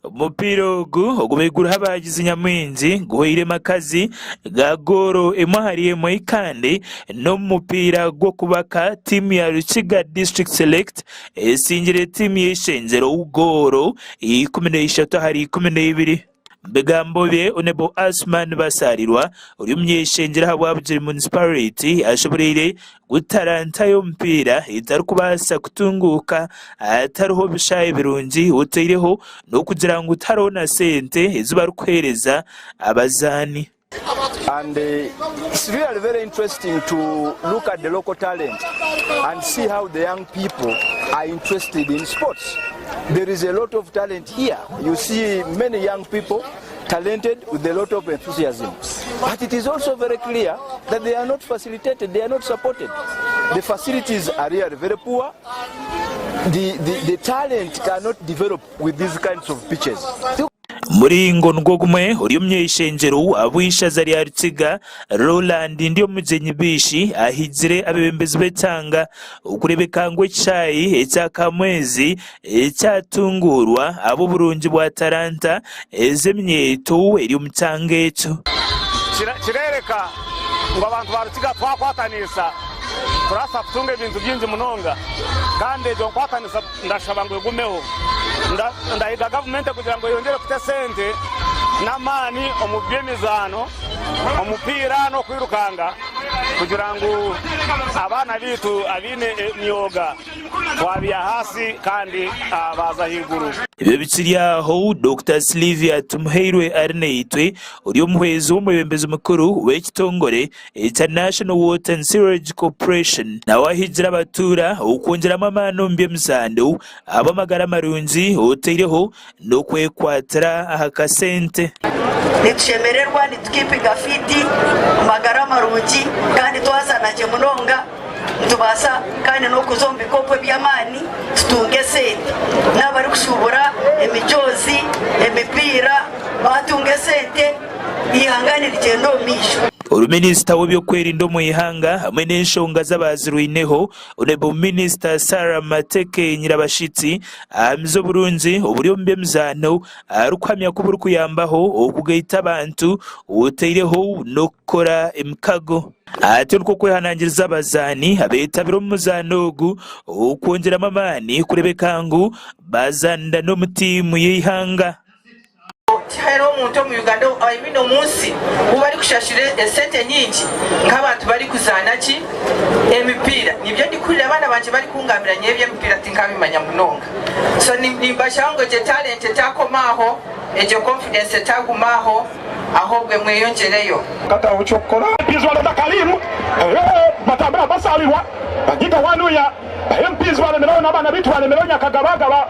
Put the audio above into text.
Umupira ogumegura habagize nyamwinzi guhirema akazi ga goro emwahariyemo ikande no mupira gwo kubaka timu ya Rukiga District Select esingire timu y'ishenzero ugoro 13 hari 12 Begambo bye Onebo Asman basarirwa uri myeshengera habwabuje municipality ashoborere gutaranta yo mpira itari kubasa kutunguka atariho bishaye birungi uteireho no kugira ngo utarona sente izuba rukwereza abazani. And it's really very interesting to look at the local talent and see how the young people are interested in sports. There is a lot of talent here. You see many young people talented with a lot of enthusiasm. But it is also very clear that they are not facilitated, they are not supported. The facilities are really very poor. The talent cannot develop with these kinds of pitches. Muringo ngogumwe uri myeshengero abwisha zari ya Rukiga Roland ndiyo mujenyi bishi ahizire abebembezi betanga ukurebeka ngo cyayi ecyakamwezi ecyatungurwa abo burungi bwa Taranta ezemyeto eri umtangecho kirereka ngo abantu ba Rukiga twakwatanisa turasa kutunga ibintu byinji munonga kandi byo kwatanisa ndashaba ngo gumeho ndahiga government kugira ngo yongere kute sente namani omubyemizano omupira no kwirukanga kugira ngo abana bitu abine myoga twabiya hasi kandi abaza higuru. Ibyo bikiriyaho Dr. Sylvia Tumuheirwe Arneitwe uri umuhezi w'umubembezi mukuru w'ekitongore International Water and Sewerage Corporation nawe ahigira abatura ukongeramo amano mbyemzando abamagara marunzi uteireho no kwekwatara ahakasente nitwemererwa nitkipiga fiti magara marungi kandi twazanaje munonga tubasa kandi no kuzomba ikopwe by'amani tutunge sente n'abari kushubura emijozi emipira batunge sente ihangane rigendo misho. Uruminisita w'ibyo kwerinda mu ihanga hamwe n'enshonga z'abaziruineho Onebo Minister Sarah Mateke Nyirabashitsi amzo burunzi uburyo mbemzano arukwamya kuburu kuyambaho okugaita abantu uteireho no kora emkago ati nuko kwehanangiriza abazani abetabiro muzanogu ukongera amamani kurebeka ngo bazanda no mutimu y'ihanga. Hero umuntu mu Uganda ayibino munsi ubari kushashire sente nyingi nk'abantu bari kuzana ki emipira nibyo ndikurira abana banje bari kungamiranye by'emipira tinkabimanya munonga so nimbashango je talent takomaho ejo confidence tagumaho ahobwe mweyongereyo kata uchokora bizwala da Karimu batambira basalirwa bagita wanuya MPs wale melona bana bitu wale melonya kagabagaba